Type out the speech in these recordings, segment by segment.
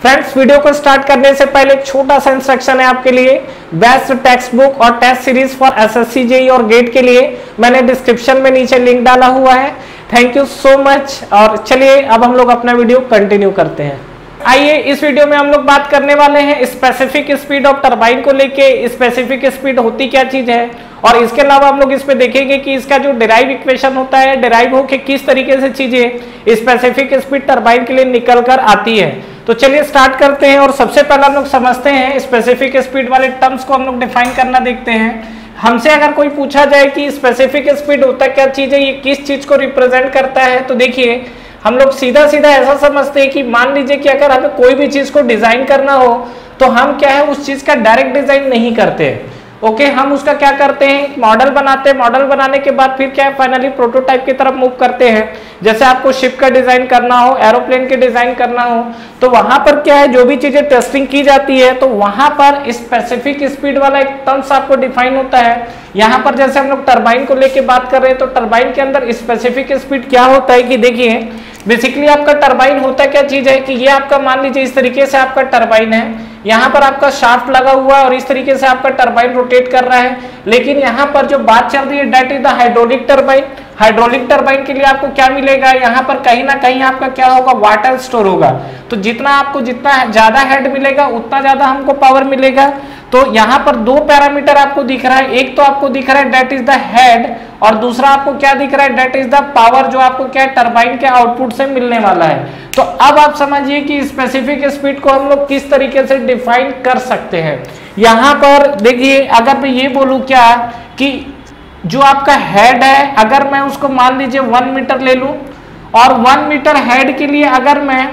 Friends, video को start करने से पहले एक छोटा सा इंस्ट्रक्शन है आपके लिए। बेस्ट टेक्स्ट बुक और test series for SSC JEE और गेट के लिए मैंने डिस्क्रिप्शन में नीचे लिंक डाला हुआ है। Thank you so much. और चलिए अब हम लोग अपना वीडियो कंटिन्यू करते हैं। आइए, इस वीडियो में हम लोग बात करने वाले हैं स्पेसिफिक स्पीड ऑफ टरबाइन को लेके। स्पेसिफिक स्पीड होती क्या चीज है, और इसके अलावा हम लोग इस पे देखेंगे कि इसका जो डिराइव इक्वेशन होता है, डिराइव होके किस तरीके से चीजें स्पेसिफिक स्पीड टरबाइन के लिए निकल कर आती है। तो चलिए स्टार्ट करते हैं। और सबसे पहले हम लोग समझते हैं स्पेसिफिक स्पीड वाले टर्म्स को हम लोग डिफाइन करना देखते हैं। हमसे अगर कोई पूछा जाए कि स्पेसिफिक स्पीड होता क्या चीज है, ये किस चीज को रिप्रेजेंट करता है, तो देखिए हम लोग सीधा सीधा ऐसा समझते हैं कि मान लीजिए कि अगर हमें कोई भी चीज को डिजाइन करना हो तो हम क्या है उस चीज का डायरेक्ट डिजाइन नहीं करते। ओके, हम उसका क्या करते हैं, मॉडल बनाते हैं। मॉडल बनाने के बाद फिर क्या है, फाइनली प्रोटोटाइप की तरफ मूव करते हैं। जैसे आपको शिप का डिजाइन करना हो, एरोप्लेन के डिजाइन करना हो, तो वहां पर क्या है, जो भी चीजें टेस्टिंग की जाती है तो वहां पर स्पेसिफिक स्पीड वाला एक टर्म्स आपको डिफाइन होता है। यहाँ पर जैसे हम लोग टरबाइन को लेके बात कर रहे हैं, तो टरबाइन के अंदर स्पेसिफिक स्पीड क्या होता है कि देखिए बेसिकली आपका टरबाइन होता क्या चीज है कि ये आपका मान लीजिए इस तरीके से आपका टरबाइन है, यहाँ पर आपका शाफ्ट लगा हुआ है और इस तरीके से आपका टरबाइन रोटेट कर रहा है। लेकिन यहाँ पर जो बात चल रही है that is the hydraulic turbine. Hydraulic turbine के लिए आपको क्या मिलेगा, यहाँ पर कहीं ना कहीं आपका क्या होगा, वाटर स्टोर होगा। तो जितना ज्यादा हेड मिलेगा उतना ज्यादा हमको पावर मिलेगा। तो यहाँ पर दो पैरामीटर आपको दिख रहा है, एक तो आपको दिख रहा है दैट इज द हेड, और दूसरा आपको क्या दिख रहा है दैट इज द पावर, जो आपको क्या टरबाइन के आउटपुट से मिलने वाला है। तो अब आप समझिए कि स्पेसिफिक स्पीड को हम लोग किस तरीके से डिफाइन कर सकते हैं। यहाँ पर देखिए, अगर मैं ये बोलूं क्या कि जो आपका हेड है, अगर मैं उसको मान लीजिए 1 मीटर ले लूं, और 1 मीटर हेड के लिए अगर मैं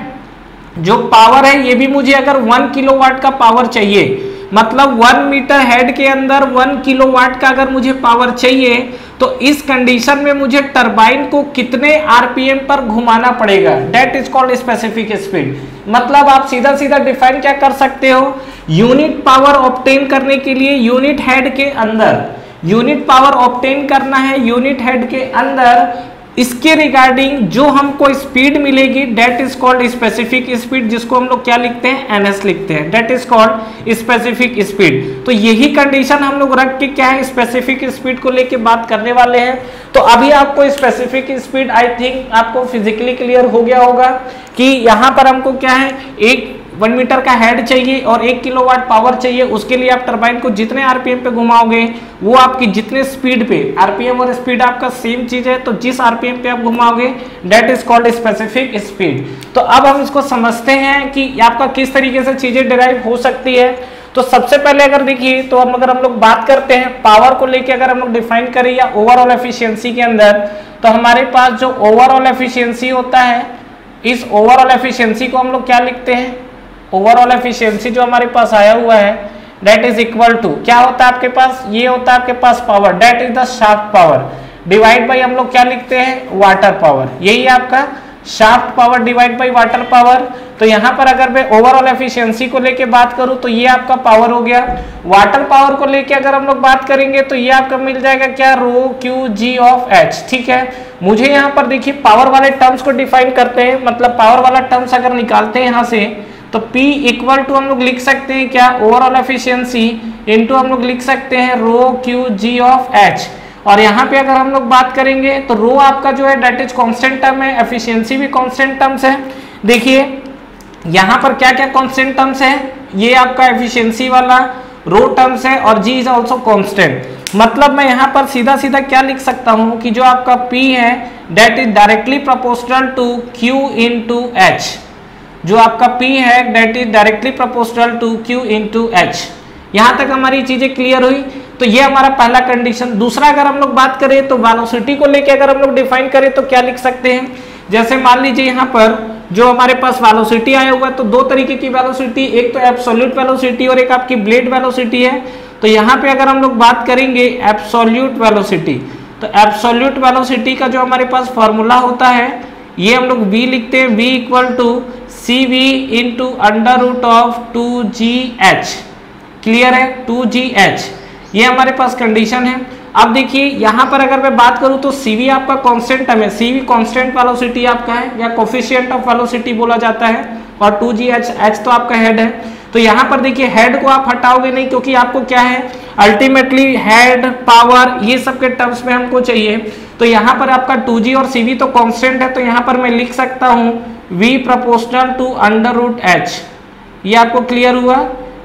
जो पावर है ये भी मुझे अगर 1 किलोवाट का पावर चाहिए, मतलब 1 मीटर हेड के अंदर 1 किलोवाट का अगर मुझे पावर चाहिए, तो इस कंडीशन में मुझे टरबाइन को कितने आरपीएम पर घुमाना पड़ेगा, that is called specific speed. मतलब आप सीधा सीधा डिफाइन क्या कर सकते हो, यूनिट पावर ऑब्टेन करने के लिए यूनिट हेड के अंदर यूनिट पावर ऑब्टेन करना है, यूनिट हेड के अंदर इसके रिगार्डिंग जो हमको स्पीड मिलेगी that is called specific speed, जिसको हम लोग क्या लिखते हैं, एनएस लिखते हैं, that is called specific speed. तो यही कंडीशन हम लोग रख के क्या है स्पेसिफिक स्पीड को लेके बात करने वाले हैं। तो अभी आपको स्पेसिफिक स्पीड आई थिंक आपको फिजिकली क्लियर हो गया होगा कि यहाँ पर हमको क्या है, एक 1 मीटर का हेड चाहिए और 1 किलोवाट पावर चाहिए। उसके लिए आप टरबाइन को जितने आरपीएम पे घुमाओगे वो आपकी जितने स्पीड पे, आरपीएम और स्पीड आपका सेम चीज है, तो जिस आरपीएम पे आप घुमाओगे that is called specific speed. तो अब हम इसको समझते हैं कि आपका किस तरीके से चीजें डिराइव हो सकती है। तो सबसे पहले अगर देखिए, तो अगर हम लोग बात करते हैं पावर को लेके, अगर हम लोग डिफाइन करें या ओवरऑल एफिशिएंसी के अंदर, तो हमारे पास जो ओवरऑल एफिशिएंसी होता है, इस ओवरऑल एफिशिएंसी को हम लोग क्या लिखते हैं, ओवरऑल एफिशिएंसी जो हमारे पास आया हुआ है दैट इज इक्वल टू क्या होता है आपके पास, ये होता है आपके पास power, that is the shaft power, divide by हम लोग क्या लिखते हैं, वाटर पावर। यही है आपका shaft power divide by water power. तो यहाँ पर अगर मैं ओवरऑल एफिशिएंसी को लेके बात करूं तो ये आपका पावर हो गया। वाटर पावर को लेके अगर हम लोग बात करेंगे तो ये आपका मिल जाएगा क्या, रो क्यू जी ऑफ एच। ठीक है, मुझे यहाँ पर देखिए पावर वाले टर्म्स को डिफाइन करते हैं, मतलब पावर वाला टर्म्स अगर निकालते हैं यहाँ से, तो P इक्वल टू हम लोग लिख सकते हैं क्या, ओवरऑल एफिशिएंसी इनटू हम लोग लिख सकते हैं रो क्यू जी ऑफ एच। और यहाँ पे अगर हम लोग बात करेंगे तो रो आपका जो है दैट इज कांस्टेंट टर्म है, एफिशिएंसी भी कांस्टेंट टर्म्स है। देखिए यहाँ पर क्या क्या कांस्टेंट टर्म्स है, ये आपका एफिशिएंसी वाला रो टर्म्स है और G इज ऑल्सो कांस्टेंट। मतलब मैं यहाँ पर सीधा सीधा क्या लिख सकता हूँ कि जो आपका P है that is directly proportional to Q into H। जो आपका P है that is directly proportional to Q into H। यहाँ तक हमारी चीजें क्लियर हुई। तो ये हमारा पहला कंडीशन। दूसरा अगर हम लोग बात करें तो वेलोसिटी को लेके अगर हम लोग डिफाइन करें तो क्या लिख सकते हैं, जैसे मान लीजिए यहाँ पर जो हमारे पास वेलोसिटी आया हुआ है, तो दो तरीके की वेलोसिटी, एक तो एब्सोल्यूट वेलोसिटी और एक आपकी ब्लेड वेलोसिटी है। तो यहाँ पे अगर हम लोग बात करेंगे एब्सोल्यूट वेलोसिटी, तो एब्सोल्यूट वेलोसिटी का जो हमारे पास फॉर्मूला होता है ये हम लोग v लिखते हैं, v equal to CV into under root of 2GH। Clear है, 2GH ये हमारे पास कंडीशन है। अब देखिए यहाँ पर अगर मैं बात करूँ तो CV आपका कांस्टेंट टर्म है, CV कांस्टेंट वेलोसिटी आपका है या कोफिशिएंट ऑफ वेलोसिटी बोला जाता है। और 2GH, H तो आपका हेड है। तो यहाँ पर देखिए हेड को आप हटाओगे नहीं, क्योंकि आपको क्या है अल्टीमेटली हेड, पावर, ये सब के टर्म्स में हमको चाहिए। तो यहाँ पर आपका 2G और CV तो कांस्टेंट है, तो यहाँ पर मैं लिख सकता हूँ V proportional to under root H। ये आपको क्लियर हुआ?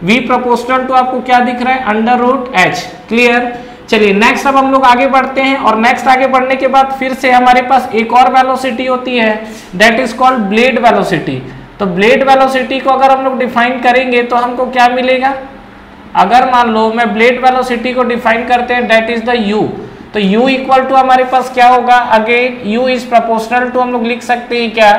V प्रोपोर्शनल टू आपको क्या दिख रहा है अंडर रूट H। क्लियर? चलिए नेक्स्ट अब हम लोग आगे बढ़ते हैं, और नेक्स्ट आगे बढ़ने के बाद फिर से हमारे पास एक और वेलोसिटी होती है, that is called blade velocity. तो ब्लेड वेलोसिटी को अगर हम लोग डिफाइन करेंगे तो हमको क्या मिलेगा? अगर मान लो मैं ब्लेड वेलोसिटी को डिफाइन करते हैं, दैट इज द U। तो U इक्वल टू हमारे पास क्या होगा? Again U is proportional to हम लोग लिख सकते हैं क्या?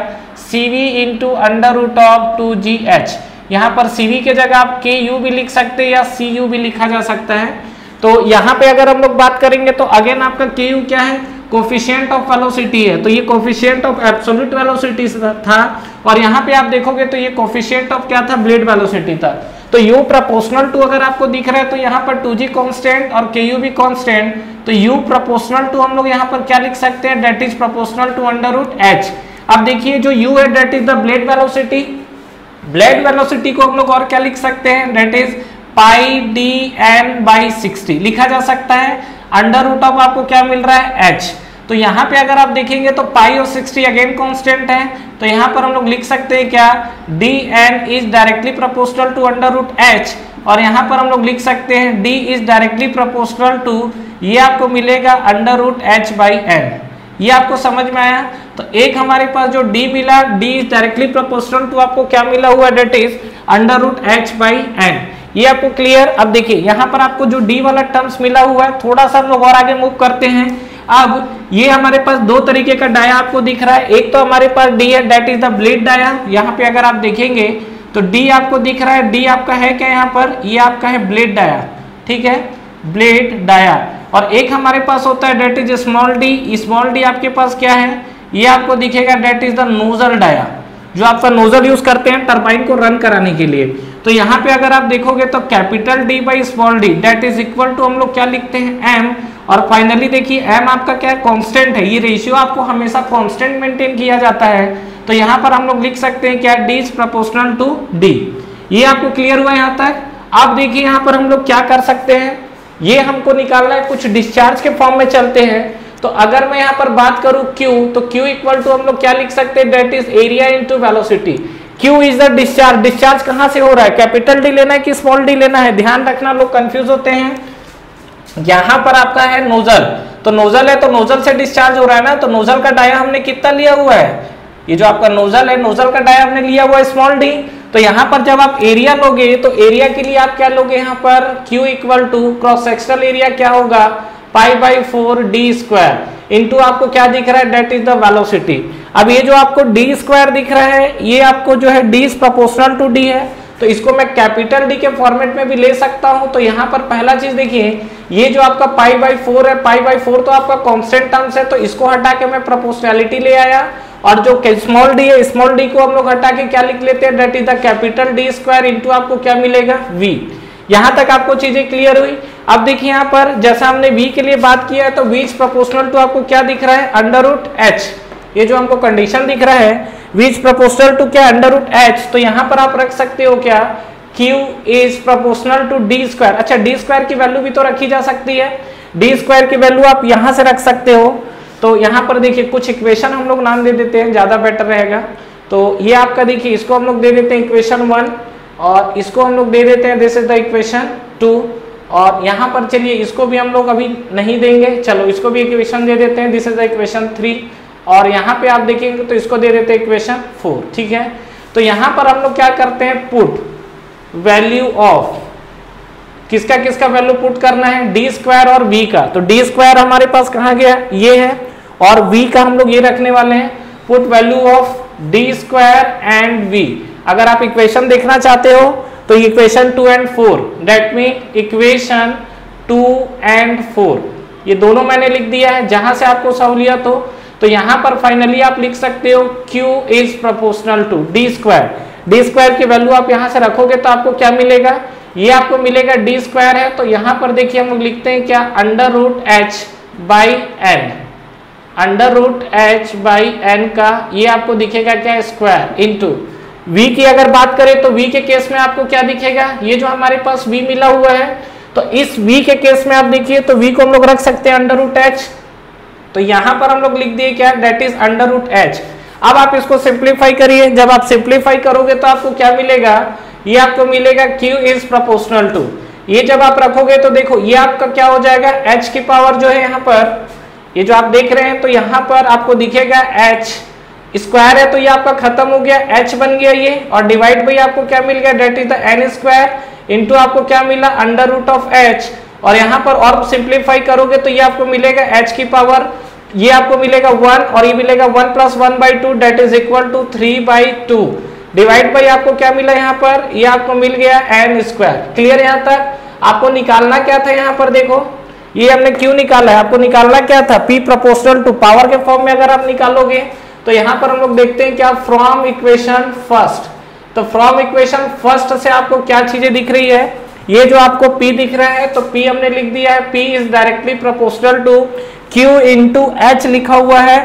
CV into under root of 2GH। यहाँ पर CV के जगह आप KU भी लिख सकते हैं या CU भी लिखा जा सकता है। तो यहाँ पे अगर हम लोग बात करेंगे तो अगेन आपका KU क्या है? कोफिशिएंट ऑफ वेलोसिटी है। तो ये कोफिशिएंट ऑफ एब्सोल्यूट वेलोसिटी था, और यहाँ पे आप देखोगे तो ये कोफिशिएंट ऑफ क्या था? ब्लेड वेलोसिटी था। तो U प्रोपोर्शनल टू अगर आपको दिख रहा है तो यहाँ पर 2G कांस्टेंट और KU भी कांस्टेंट, तो U प्रोपोर्शनल टू हम लोग यहाँ पर क्या लिख सकते हैं? That is proportional to under root H। अब देखिए जो U है that is the blade velocity. Blade velocity को हम लोग और क्या लिख सकते हैं? दैट इज पाई dN/60 लिखा जा सकता है। अंडर रूट ऑफ आपको क्या मिल रहा है? H। तो यहाँ पे अगर आप देखेंगे तो पाई और 60 अगेन कांस्टेंट है, तो यहाँ पर हम लोग लिख सकते हैं क्या? dN is directly proportional to under root H, और यहाँ पर हम लोग लिख सकते हैं d is directly proportional to, ये आपको मिलेगा अंडर रूट H/N। ये आपको समझ में आया? तो एक हमारे पास जो d मिला, d is directly proportional to आपको क्या मिला हुआ? That is under root H/N। ये आपको क्लियर? अब देखिए यहाँ पर आपको जो d वाला टर्म्स मिला हुआ है, थोड़ा सा हम लोग और आगे मूव करते हैं। अब ये हमारे पास दो तरीके का डाया आपको दिख रहा है। एक तो हमारे पास D है, that is the blade dia. यहाँ पे अगर आप देखेंगे तो D आपको दिख रहा है, D आपका है क्या यहाँ पर? ये आपका है ब्लेड डाया, ठीक है, ब्लेड डाया। और एक हमारे पास होता है that is small d। Small d आपके पास क्या है? ये आपको दिखेगा that is the nozzle dia, जो आपका नोजल यूज करते हैं टरबाइन को रन कराने के लिए। तो यहाँ पे अगर आप देखोगे तो capital D by small d that is equal to हम लोग क्या लिखते हैं? M। और फाइनली देखिए M आपका क्या है? कांस्टेंट है। ये रेशियो आपको हमेशा कांस्टेंट मेंटेन किया जाता है, तो यहाँ पर हम लोग लिख सकते हैं क्या? D is proportional to D। ये आपको क्लियर हुआ यहाँ तक? अब देखिए यहाँ पर हम लोग क्या कर सकते हैं, ये हमको निकालना है, कुछ डिस्चार्ज के फॉर्म में चलते हैं। तो अगर मैं यहाँ पर बात करूं Q, तो Q इक्वल टू हम लोग क्या लिख सकते हैं? That is area into velocity. Q is the discharge. Discharge कहाँ से हो रहा है? कैपिटल D लेना है कि स्मॉल d लेना है? ध्यान रखना, लोग कंफ्यूज होते हैं। यहाँ पर आपका है नोजल, तो नोजल है तो नोजल से डिस्चार्ज हो रहा है ना, तो नोजल का डाया हमने कितना लिया हुआ है? ये जो आपका नोजल है, नोजल का डाया हमने लिया हुआ है स्मॉल d। तो यहाँ पर जब आप एरिया लोगे तो एरिया के लिए आप क्या लोगे? यहाँ पर Q equal to cross sectional area क्या होगा? π/4 d स्क्वायर इंटू आपको क्या दिख रहा है? That is the velocity. अब ये जो आपको d स्क्वायर दिख रहा है, ये आपको जो है d is proportional to d है, तो इसको मैं कैपिटल D के फॉर्मेट में भी ले सकता हूं। तो यहाँ पर पहला चीज देखिए, ये जो आपका π/4 है, π/4 तो आपका कांस्टेंट टर्म्स है, तो इसको हटा के मैं प्रोपोर्शनैलिटी ले आया, और जो स्मॉल d है, स्मॉल d को हम लोग हटा के क्या लिख लेते हैं? That is the capital D square into आपको क्या मिलेगा? V। यहाँ तक आपको चीजें क्लियर हुई? अब देखिए यहाँ पर जैसा हमने V के लिए बात किया है, तो V इज प्रोपोर्शनल टू आपको क्या दिख रहा है? Under root H। ये जो हमको कंडीशन दिख रहा है V इज प्रोपोर्शनल टू क्या? Under root H। तो यहाँ पर आप रख सकते हो क्या? Q is proportional to D square. अच्छा, D स्क्वायर की वैल्यू भी तो रखी जा सकती है, D स्क्वायर की वैल्यू आप यहाँ से रख सकते हो। तो यहाँ पर देखिए कुछ इक्वेशन हम लोग नाम दे देते हैं, ज्यादा बेटर रहेगा। तो ये आपका देखिए, इसको हम लोग दे देते हैं इक्वेशन 1, और इसको हम लोग दे देते हैं दिस इज द इक्वेशन 2, और यहाँ पर चलिए इसको भी हम लोग अभी नहीं देंगे, चलो इसको भी इक्वेशन दे देते हैं, दिस इज द इक्वेशन 3, और यहाँ पे आप देखेंगे तो इसको दे देते हैं इक्वेशन 4, ठीक है। तो यहाँ पर हम लोग क्या करते हैं? पुट वैल्यू ऑफ किसका किसका वैल्यू पुट करना है? D स्क्वायर और V का। तो D स्क्वायर हमारे पास कहाँ गया? ये है, और V का हम लोग ये रखने वाले हैं, put value of D square and V। अगर आप इक्वेशन देखना चाहते हो तो equation 2 and 4, that mean equation 2 and 4 ये दोनों मैंने लिख दिया है, जहां से आपको सहूलियत हो। तो यहाँ पर फाइनली आप लिख सकते हो Q is proportional to D square. D square की वैल्यू आप यहाँ से रखोगे तो आपको क्या मिलेगा? ये आपको मिलेगा D स्क्वायर है, तो यहाँ पर देखिए हम लोग लिखते हैं क्या? Under root H/N। Under root H/N का ये आपको दिखेगा क्या? स्क्वायर इंटू v की अगर बात करें तो v के केस में आपको क्या दिखेगा, ये जो हमारे पास v मिला हुआ है, तो इस v के केस में आप देखिए तो v को हम लोग रख सकते हैं अंडर रूट एच, तो यहां पर हम लोग लिख दिए क्या, that is under root H. अब आप इसको सिंप्लीफाई करिए, जब आप सिंप्लीफाई करोगे तो आपको क्या मिलेगा, ये आपको मिलेगा q इज प्रोपोर्शनल टू, ये जब आप रखोगे तो देखो ये आपका क्या हो जाएगा, h की पावर जो है यहाँ पर, ये जो आप देख रहे हैं तो यहाँ पर आपको दिखेगा h स्क्वायर है, तो ये आपका खत्म हो गया, h बन गया ये, और डिवाइड बाई आपको क्या मिल गया, that is the n square into आपको क्या मिला, अंडर रूट ऑफ h, और यहाँ पर और सिंप्लीफाई करोगे तो ये आपको मिलेगा h की पावर, ये आपको मिलेगा 1 और ये मिलेगा 1 plus 1/2 that is equal to 3/2, divide by आपको क्या मिला यहाँ पर, ये आपको मिल गया n स्क्वायर। क्लियर यहाँ तक? आपको निकालना क्या था यहाँ पर, देखो ये हमने क्यों निकाला है, आपको निकालना क्या था, p प्रोपोर्शनल टू पावर के फॉर्म में अगर आप निकालोगे तो यहाँ पर हम लोग देखते हैं क्या, फ्रॉम इक्वेशन फर्स्ट, तो फ्रॉम इक्वेशन फर्स्ट से आपको क्या चीजें दिख रही है, ये जो आपको p दिख रहा है तो p हमने लिख दिया है, p is directly proportional to q into H लिखा हुआ है।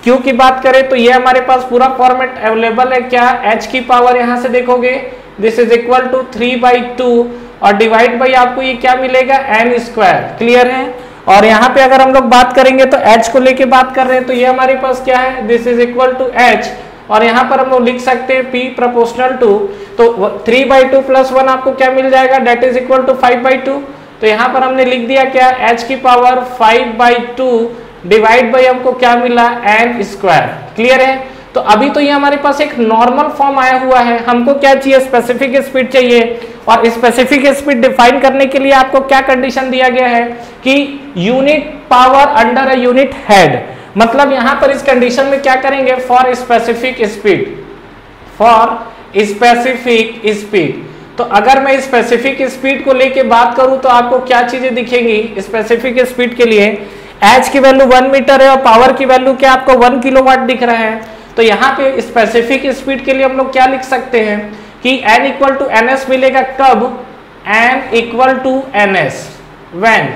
q की बात करें तो ये हमारे पास पूरा फॉर्मेट अवेलेबल है क्या, h की पावर यहाँ से देखोगे दिस इज इक्वल टू 3/2 और डिवाइड बाई आपको ये क्या मिलेगा, n स्क्वायर। क्लियर है? और यहाँ पे अगर हम लोग बात करेंगे तो h को लेके बात कर रहे हैं तो ये हमारे पास क्या है, this is equal to h, और यहाँ पर हम लोग लिख सकते हैं p प्रोपोर्शनल टू, तो 3/2 प्लस 1 आपको क्या मिल जाएगा, डेट इज इक्वल टू 5/2, तो यहाँ पर हमने लिख दिया क्या, h की पावर 5/2 डिवाइड बाई हमको क्या मिला, n स्क्वायर। क्लियर है? तो अभी तो ये हमारे पास एक नॉर्मल फॉर्म आया हुआ है, हमको क्या चाहिए, स्पेसिफिक स्पीड चाहिए, और स्पेसिफिक स्पीड डिफाइन करने के लिए आपको क्या कंडीशन दिया गया है कि unit power under a unit head, मतलब यहां पर इस कंडीशन में क्या करेंगे, for specific speed, for specific speed. तो अगर मैं स्पेसिफिक स्पीड को लेके बात करूं तो आपको क्या चीजें दिखेंगी स्पेसिफिक स्पीड के लिए, h की वैल्यू 1 मीटर है और पावर की वैल्यू क्या आपको 1 किलोवाट दिख रहा है, तो यहाँ पे स्पेसिफिक स्पीड के लिए हम लोग क्या लिख सकते हैं कि n इक्वल टू ns मिलेगा कब, n equal to ns when,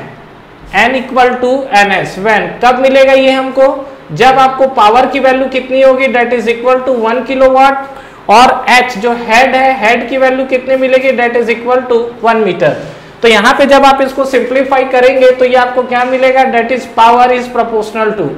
n equal to ns when, कब मिलेगा ये हमको, जब आपको पावर की वैल्यू कितनी होगी, that is equal to 1 kilowatt, और h जो हेड है, हेड की वैल्यू कितनी मिलेगी, that is equal to 1 metre. तो यहाँ पे जब आप इसको सिंप्लीफाई करेंगे तो ये आपको क्या मिलेगा, that is power is proportional to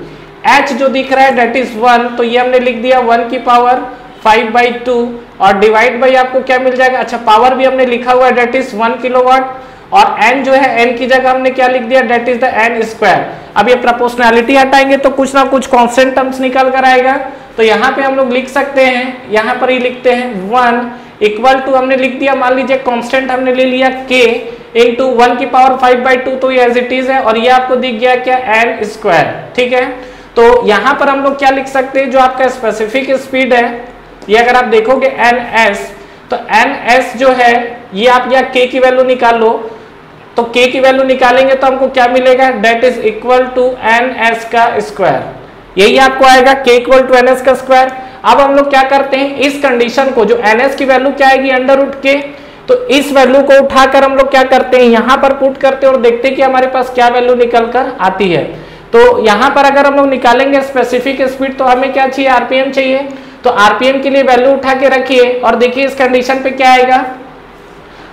h जो दिख रहा है डेट इज 1, तो ये हमने लिख दिया 1 की पावर 5/2 और डिवाइड बाई आपको क्या मिल जाएगा, अच्छा पावर भी हमने लिखा हुआ है डेट इज 1 किलोवाट, और n जो है n की जगह हमने क्या लिख दिया, that is the n square. अब ये प्रोपोर्शनैलिटी हटाएंगे तो कुछ ना कुछ कांस्टेंट टर्म्स निकल कर आएगा, तो यहाँ पे हम लोग लिख सकते हैं, यहाँ पर ही लिखते हैं 1 इक्वल टू हमने लिख दिया, मान लीजिए कांस्टेंट हमने ले लिया k इंटू 1 की पावर 5/2, तो ये एज इट इज है, और ये आपको दिख गया क्या, n स्क्वायर। ठीक है, तो यहाँ पर हम लोग क्या लिख सकते हैं, जो आपका स्पेसिफिक स्पीड है, ये अगर आप देखोगे ns, तो ns जो है ये आप या k की वैल्यू निकाल लो, तो k की वैल्यू निकालेंगे तो हमको क्या मिलेगा, that is equal to ns का स्क्वायर, यही आपको आएगा k इक्वल टू ns का स्क्वायर। अब हम लोग क्या करते हैं, इस कंडीशन को, जो ns की वैल्यू क्या आएगी, अंडर रूट k, तो इस वैल्यू को उठाकर हम लोग क्या करते हैं, यहाँ पर पुट करते हैं और देखते हैं कि हमारे पास क्या वैल्यू निकल कर आती है। तो यहाँ पर अगर हम लोग निकालेंगे स्पेसिफिक स्पीड तो हमें क्या चाहिए, आरपीएम चाहिए, तो आरपीएम के लिए वैल्यू उठा के रखिए और देखिए इस कंडीशन पे क्या आएगा,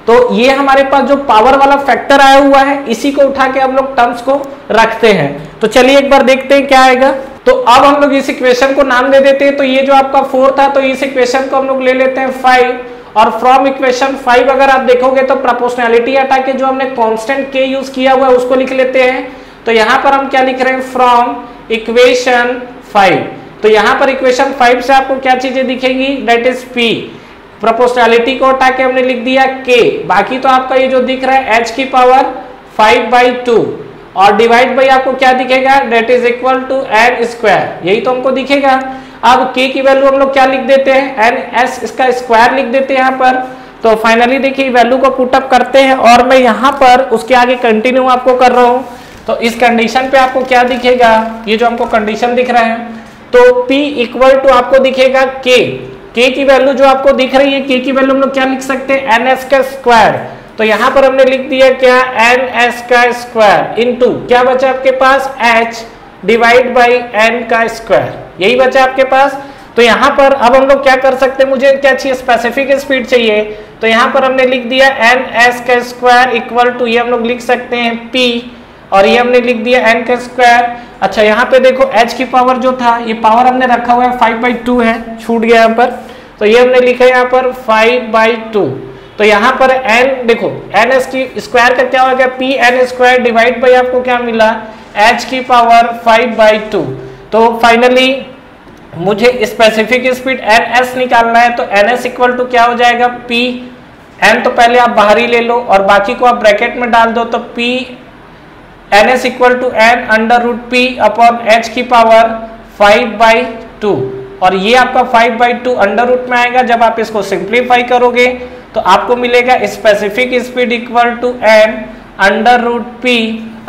तो ये हमारे पास जो पावर वाला फैक्टर आया हुआ है इसी को उठा के हम लोग टर्म्स को रखते हैं। तो चलिए एक बार देखते हैं क्या आएगा। तो अब हम लोग इस इक्वेशन को नाम दे देते हैं, तो ये जो आपका 4 था, तो इस इक्वेशन को हम लोग ले लेते हैं 5, और फ्रॉम इक्वेशन 5 अगर आप देखोगे तो प्रोपोर्शनैलिटी हटा के जो हमने कांस्टेंट k यूज किया हुआ है उसको लिख लेते हैं। तो यहाँ पर हम क्या लिख रहे हैं, फ्रॉम इक्वेशन 5, तो यहाँ पर इक्वेशन 5 से आपको क्या चीजें दिखेंगी, डेट इज p, प्रोपोर्शनैलिटी को हटा के हमने लिख दिया k, बाकी तो आपका ये जो दिख रहा है h की पावर 5/2 और डिवाइड बाई आपको क्या दिखेगा, that is equal to n square, यही तो हमको दिखेगा। अब k की वैल्यू हम लोग क्या लिख देते हैं, ns इसका स्क्वायर लिख देते हैं यहाँ पर। तो फाइनली देखिए वैल्यू को पुटअप करते हैं और मैं यहाँ पर उसके आगे कंटिन्यू आपको कर रहा हूँ। तो इस कंडीशन पे आपको क्या दिखेगा, ये जो हमको कंडीशन दिख रहा है, तो p इक्वल टू आपको दिखेगा k की वैल्यू जो आपको दिख रही है, k की वैल्यू हम लोग क्या लिख सकते हैं, ns का स्क्वायर। तो यहाँ पर हमने लिख दिया क्या, ns का स्क्वायर इनटू क्या बचा आपके पास, h डिवाइड बाई n का स्क्वायर, यही बचा आपके पास। तो यहाँ पर अब हम लोग क्या कर सकते हैं, मुझे क्या चाहिए, स्पेसिफिक स्पीड चाहिए। तो यहाँ पर हमने लिख दिया एन एस का स्क्वायर इक्वल टू, ये हम लोग लिख सकते हैं P, और ये हमने लिख दिया n का स्क्वायर। अच्छा यहाँ पे देखो h की पावर जो था, ये पावर हमने रखा हुआ है 5/2 है, छूट गया यहाँ पर, तो ये हमने लिखा है यहाँ पर 5/2। तो यहाँ पर n देखो एन एस की स्क्वायर का क्या हो गया, P N square divide by आपको क्या मिला, h की पावर 5/2। तो फाइनली मुझे स्पेसिफिक स्पीड एन एस निकालना है, तो एन एस इक्वल टू क्या हो जाएगा, पी एन तो पहले आप बाहर ही ले लो और बाकी को आप ब्रैकेट में डाल दो, तो P N S equal to N under root P upon H की पावर 5/2, और ये आपका 5/2 अंडर रूट में आएगा। जब आप इसको सिंप्लीफाई करोगे तो आपको मिलेगा specific speed equal to N under root P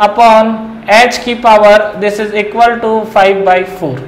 upon H की power, this is equal to 5/4।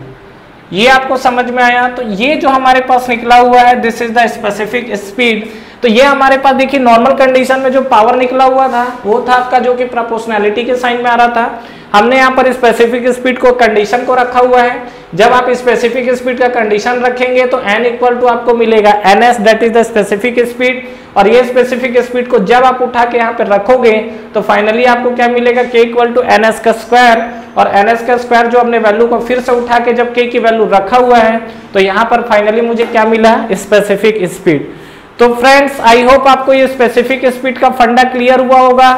ये आपको समझ में आया। तो ये जो हमारे पास निकला हुआ है, this is the specific speed. तो ये हमारे पास देखिए नॉर्मल कंडीशन में जो पावर निकला हुआ था वो था आपका जो कि प्रोपोर्शनैलिटी के साइन में आ रहा था। हमने यहाँ पर स्पेसिफिक स्पीड को कंडीशन को रखा हुआ है। जब आप स्पेसिफिक स्पीड का कंडीशन रखेंगे तो n इक्वल टू आपको मिलेगा ns, that is the specific speed, और ये स्पेसिफिक स्पीड को जब आप उठा के यहाँ पे रखोगे तो फाइनली आपको क्या मिलेगा, k इक्वल टू ns का स्क्वायर, और ns का स्क्वायर जो हमने वैल्यू को फिर से उठा के जब k की वैल्यू रखा हुआ है तो यहाँ पर फाइनली मुझे क्या मिला, स्पेसिफिक स्पीड। तो फ्रेंड्स आई होप आपको ये स्पेसिफिक स्पीड का फंडा क्लियर हुआ होगा।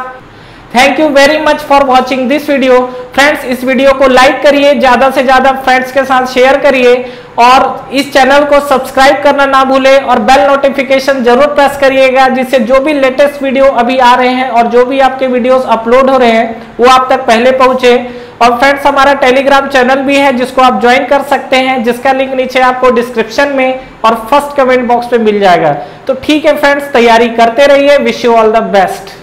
Thank you very much for watching this video. Friends इस वीडियो को लाइक करिए, ज्यादा से ज्यादा फ्रेंड्स के साथ शेयर करिए, और इस चैनल को सब्सक्राइब करना ना भूलें, और बेल नोटिफिकेशन जरूर प्रेस करिएगा, जिससे जो भी लेटेस्ट वीडियो अभी आ रहे हैं और जो भी आपके वीडियोस अपलोड हो रहे हैं वो आप तक पहले पहुंचे। और फ्रेंड्स हमारा टेलीग्राम चैनल भी है जिसको आप ज्वाइन कर सकते हैं, जिसका लिंक नीचे आपको डिस्क्रिप्शन में और फर्स्ट कमेंट बॉक्स पे मिल जाएगा। तो ठीक है फ्रेंड्स, तैयारी करते रहिए। Wish you all the best.